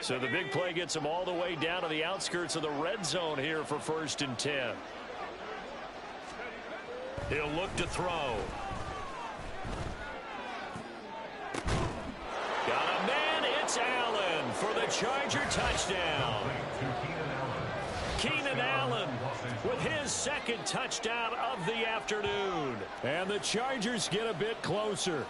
So the big play gets him all the way down to the outskirts of the red zone here for 1st and 10. He'll look to throw. Got a man. It's Allen for the Charger touchdown. Keenan Allen with his 2nd touchdown of the afternoon. And the Chargers get a bit closer.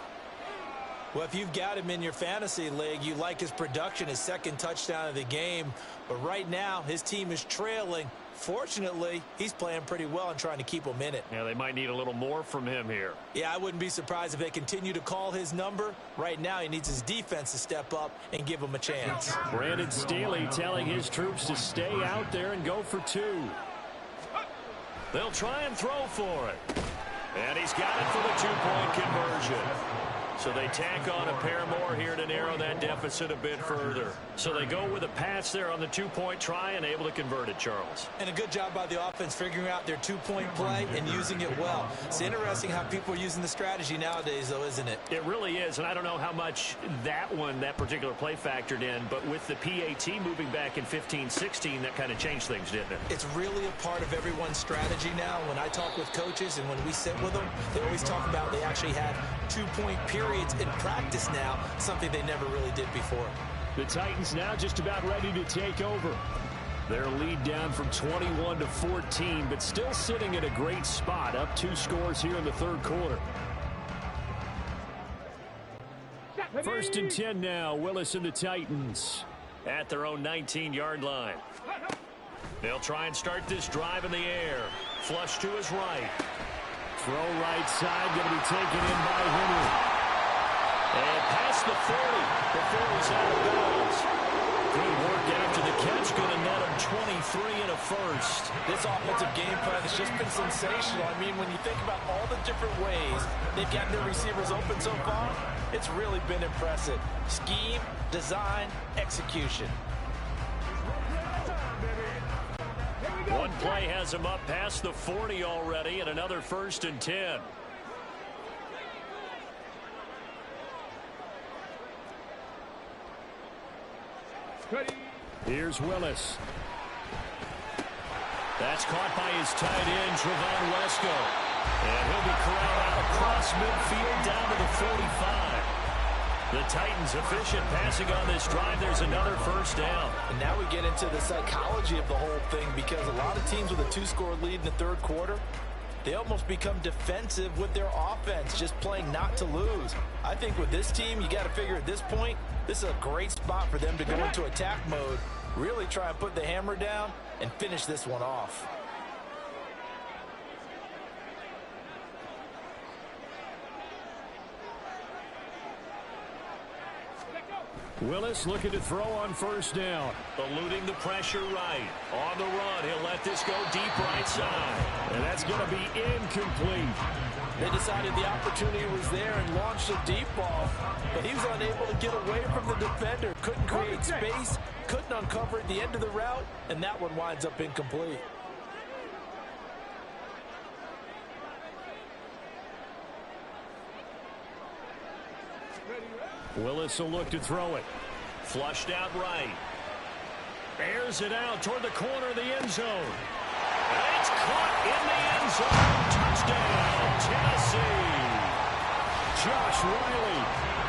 Well, if you've got him in your fantasy league, you like his production, his 2nd touchdown of the game. But right now, his team is trailing. Fortunately, he's playing pretty well and trying to keep them in it. Yeah, they might need a little more from him here. Yeah, I wouldn't be surprised if they continue to call his number. Right now, he needs his defense to step up and give him a chance. Brandon Staley telling his troops to stay out there and go for 2. They'll try and throw for it. And he's got it for the 2-point conversion. So they tack on a pair more here to narrow that deficit a bit further. So they go with a pass there on the 2-point try and able to convert it, Charles. And a good job by the offense figuring out their 2-point play and using it well. It's interesting how people are using the strategy nowadays, though, isn't it? It really is, and I don't know how much that particular play factored in, but with the PAT moving back in 15-16, that kind of changed things, didn't it? It's really a part of everyone's strategy now. When I talk with coaches and when we sit with them, they always talk about they actually had 2-point periods in practice now, something they never really did before. The Titans now just about ready to take over. Their lead down from 21 to 14, but still sitting at a great spot, up 2 scores here in the 3rd quarter. 1st and 10 now, Willis and the Titans at their own 19-yard line. They'll try and start this drive in the air. Flush to his right. Throw right side, going to be taken in by Henry. And past the 40 before he's out of bounds. Good work after the catch. Going to net him 23 and a 1st. This offensive game plan has just been sensational. I mean, when you think about all the different ways they've gotten their receivers open so far, it's really been impressive. Scheme, design, execution. One play has him up past the 40 already, and another 1st and 10. Here's Willis. That's caught by his tight end, Trevon Wesco. And he'll be corralled out across midfield down to the 45. The Titans efficient passing on this drive. There's another 1st down. And now we get into the psychology of the whole thing, because a lot of teams with a 2-score lead in the 3rd quarter, they almost become defensive with their offense, just playing not to lose. I think with this team, you got to figure at this point, this is a great spot for them to go into attack mode, really try and put the hammer down and finish this one off. Willis looking to throw on 1st down. Eluding the pressure right. On the run, he'll let this go deep right side. And that's going to be incomplete. They decided the opportunity was there and launched a deep ball, but he was unable to get away from the defender. Couldn't create space, couldn't uncover at the end of the route, and that one winds up incomplete. Willis will look to throw it. Flushed out right. Airs it out toward the corner of the end zone. And it's caught in the end zone. Touchdown, Tennessee. Josh Riley,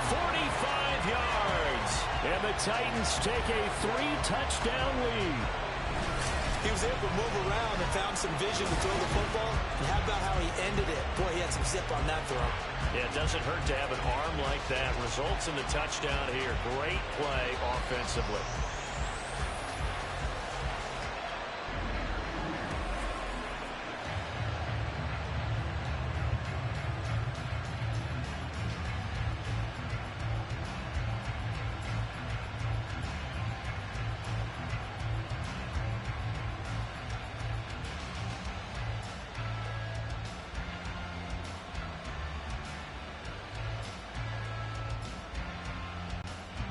45 yards. And the Titans take a 3-touchdown lead. He was able to move around and found some vision to throw the football. And how about how he ended it? Boy, he had some zip on that throw. Yeah, it doesn't hurt to have an arm like that. Results in the touchdown here. Great play offensively.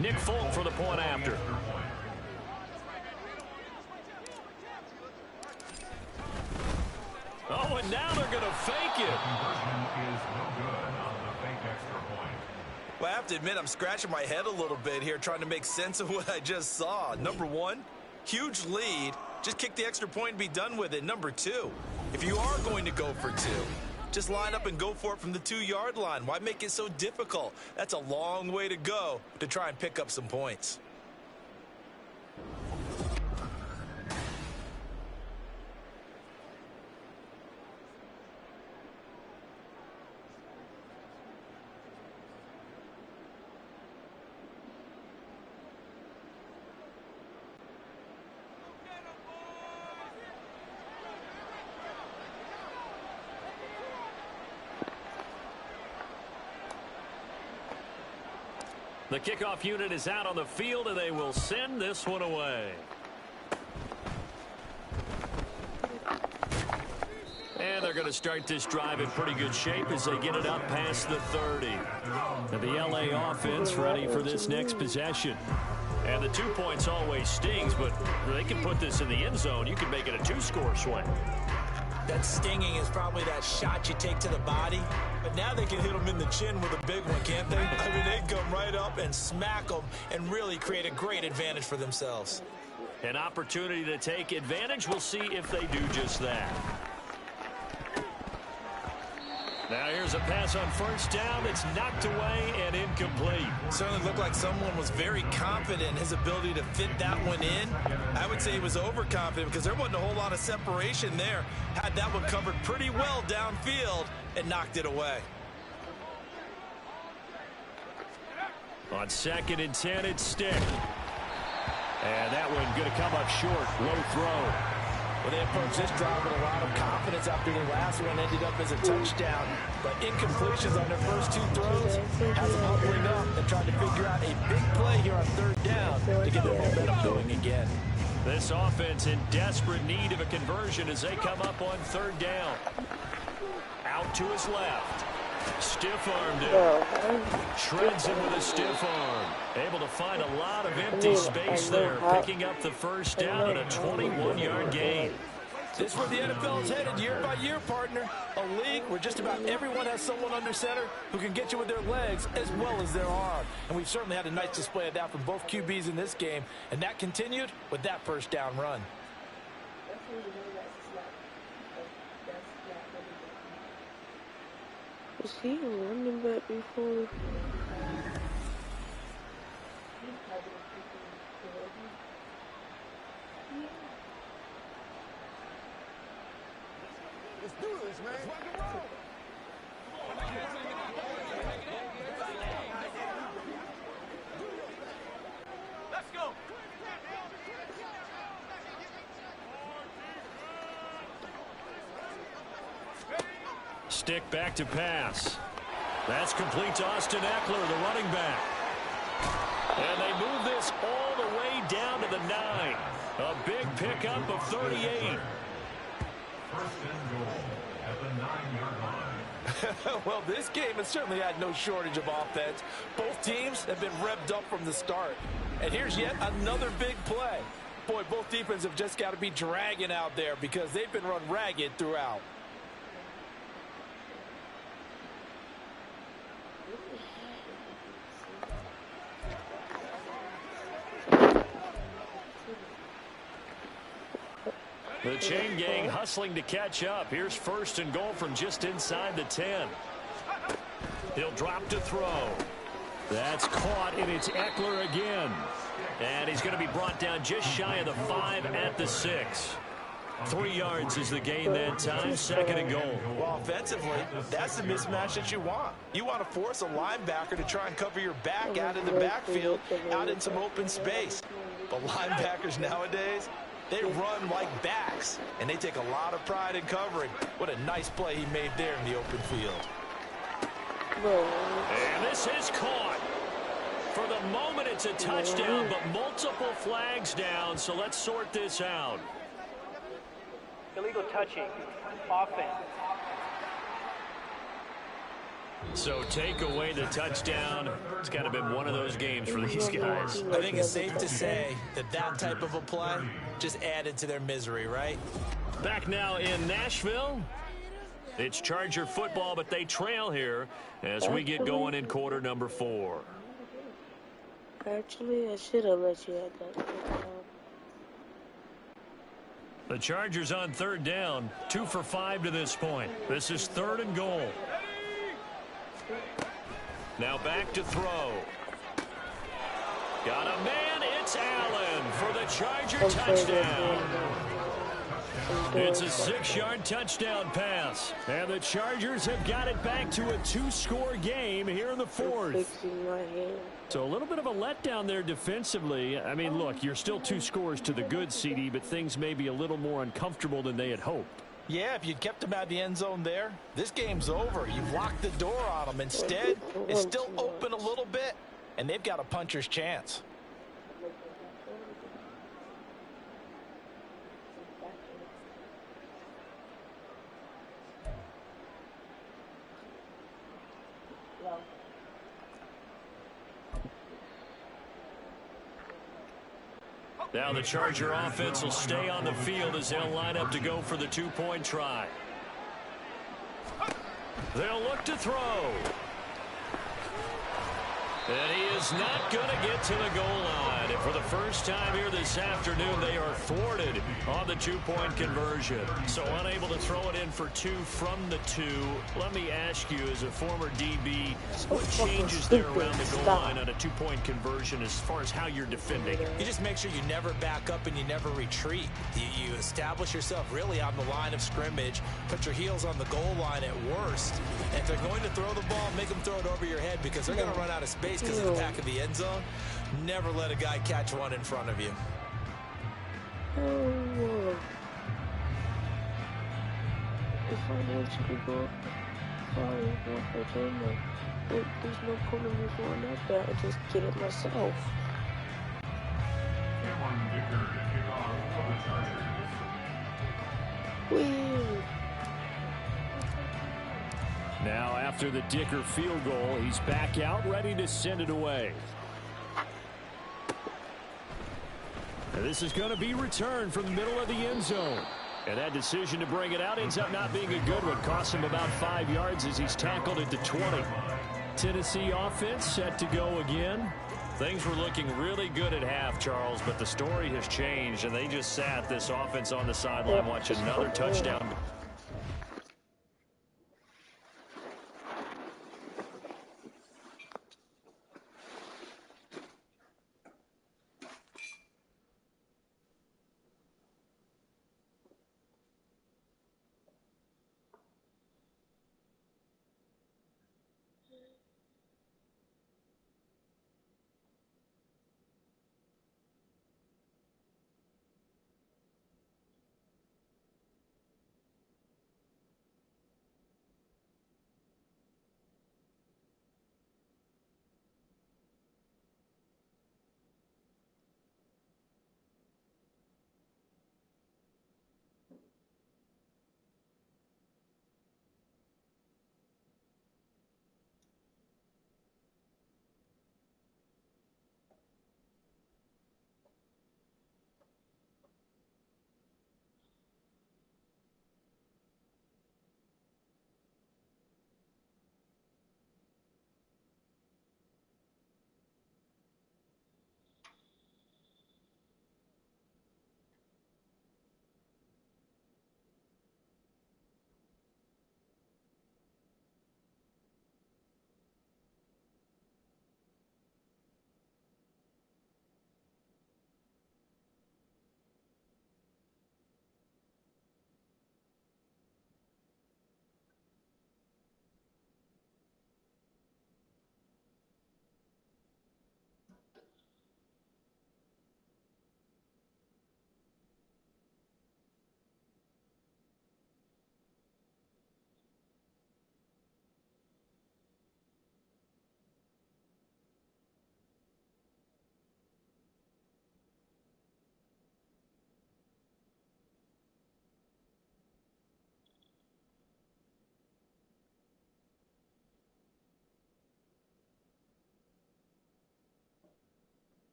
Nick Folk for the point after. Oh, and now they're going to fake it. Well, I have to admit, I'm scratching my head a little bit here trying to make sense of what I just saw. Number one, huge lead. Just kick the extra point and be done with it. Number two, if you are going to go for two, just line up and go for it from the 2-yard line. Why make it so difficult? That's a long way to go to try and pick up some points. The kickoff unit is out on the field, and they will send this one away. And they're going to start this drive in pretty good shape as they get it up past the 30. And the LA offense ready for this next possession. And the 2 points always stings, but they can put this in the end zone. You can make it a 2-score swing. That stinging is probably that shot you take to the body. But now they can hit them in the chin with a big one, can't they? I mean, they come right up and smack them and really create a great advantage for themselves. An opportunity to take advantage. We'll see if they do just that. Now here's a pass on first down. It's knocked away and incomplete. Certainly looked like someone was very confident in his ability to fit that one in. I would say he was overconfident because there wasn't a whole lot of separation there. Had that one covered pretty well downfield and knocked it away. On 2nd and 10, it's Stick. And that one going to come up short. Low throw. Well, they approached this drive with a lot of confidence after the last one ended up as a touchdown. But incompletions on their first 2 throws has them huddling up and trying to figure out a big play here on 3rd down to get their momentum going again. This offense in desperate need of a conversion as they come up on 3rd down. Out to his left. Stiff-armed him. Shreds him with a stiff arm. Able to find a lot of empty space there, picking up the first down and a 21-yard gain. This is where the NFL is headed year by year, partner. A league where just about everyone has someone under center who can get you with their legs as well as their arm. And we've certainly had a nice display of that from both QBs in this game. And that continued with that first down run. Was he running back before? Let's do this, man. Let's rock and roll. Let's go. Stick back to pass. That's complete to Austin Eckler, the running back. And they move this all the way down to the 9. A big pickup of 38. Well, this game has certainly had no shortage of offense. Both teams have been revved up from the start. And here's yet another big play. Boy, both defenses have just got to be dragging out there because they've been run ragged throughout. The chain gang hustling to catch up. Here's 1st and goal from just inside the 10. He'll drop to throw. That's caught, and it's Eckler again. And he's going to be brought down just shy of the 5 at the 6. 3 yards is the gain that time. 2nd and goal. Well, offensively, that's the mismatch that you want. You want to force a linebacker to try and cover your back out in the backfield, out in some open space. But linebackers nowadays, they run like backs, and they take a lot of pride in covering. What a nice play he made there in the open field. And this is caught. For the moment, it's a touchdown, but multiple flags down, so let's sort this out. Illegal touching. Offense. So take away the touchdown. It's kind of been one of those games for these guys. I think it's safe to say that that type of a play just added to their misery, right? Back now in Nashville. It's Charger football, but they trail here as we get going in quarter number 4. Actually, I should have let you have that. The Chargers on 3rd down, 2 for 5 to this point. This is 3rd and goal. Now back to throw. Got a man. It's Allen for the Charger touchdown. It's a 6-yard touchdown pass. And the Chargers have got it back to a 2-score game here in the 4th. So a little bit of a letdown there defensively. I mean, look, you're still 2 scores to the good, CD, but things may be a little more uncomfortable than they had hoped. Yeah, if you'd kept them out of the end zone there, this game's over. You've locked the door on them. Instead, it's still open a little bit, and they've got a puncher's chance. Now the Charger offense will stay on the field as they'll line up to go for the 2-point try. They'll look to throw. And he is not going to get to the goal line. And for the first time here this afternoon, they are thwarted on the 2-point conversion. So unable to throw it in for 2 from the 2. Let me ask you, as a former DB, what changes there around the goal line on a 2-point conversion as far as how you're defending it? You just make sure you never back up and you never retreat. You establish yourself really on the line of scrimmage, put your heels on the goal line at worst. And if they're going to throw the ball, make them throw it over your head because they're going to run out of space because of the back of the end zone. Never let a guy catch one in front of you. Oh, if I want you to go fire for them, there's no point in me going that bad. I just get it myself. Weird. Now, after the Dicker field goal, he's back out, ready to send it away. And this is going to be returned from the middle of the end zone. And that decision to bring it out ends up not being a good one. Costs him about 5 yards as he's tackled at the 20. Tennessee offense set to go again. Things were looking really good at half, Charles, but the story has changed, and they just sat this offense on the sideline watching another touchdown.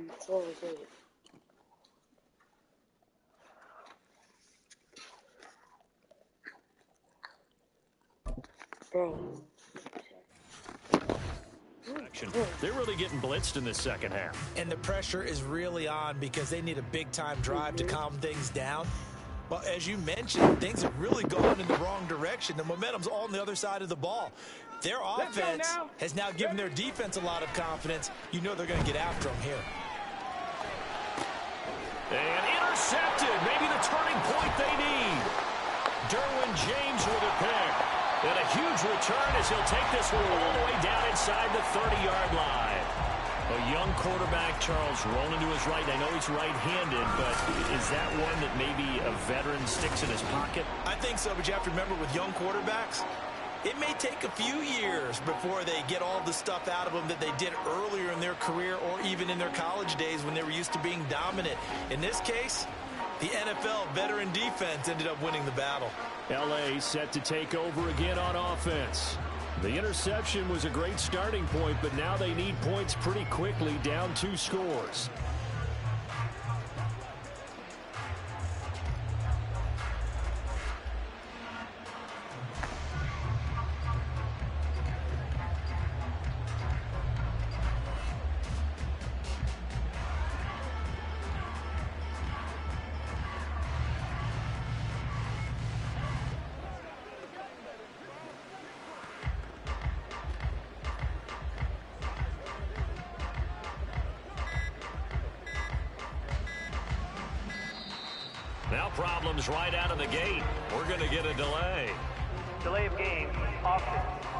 control it. Bro. They're really getting blitzed in the second half. And the pressure is really on because they need a big-time drive to calm things down. But as you mentioned, things have really gone in the wrong direction. The momentum's all on the other side of the ball. Their offense has now given their defense a lot of confidence. You know they're going to get after them here. And intercepted. Maybe the turning point they need. Derwin James with a pick. And a huge return as he'll take this one all the way down inside the 30-yard line. A young quarterback, Charles, rolling to his right. I know he's right-handed, but is that one that maybe a veteran sticks in his pocket? I think so, but you have to remember with young quarterbacks, it may take a few years before they get all the stuff out of them that they did earlier in their career or even in their college days when they were used to being dominant. In this case, the NFL veteran defense ended up winning the battle. L.A. set to take over again on offense. The interception was a great starting point, but now they need points pretty quickly, down 2 scores. Now problems right out of the gate. We're going to get a delay. Delay of game, offense.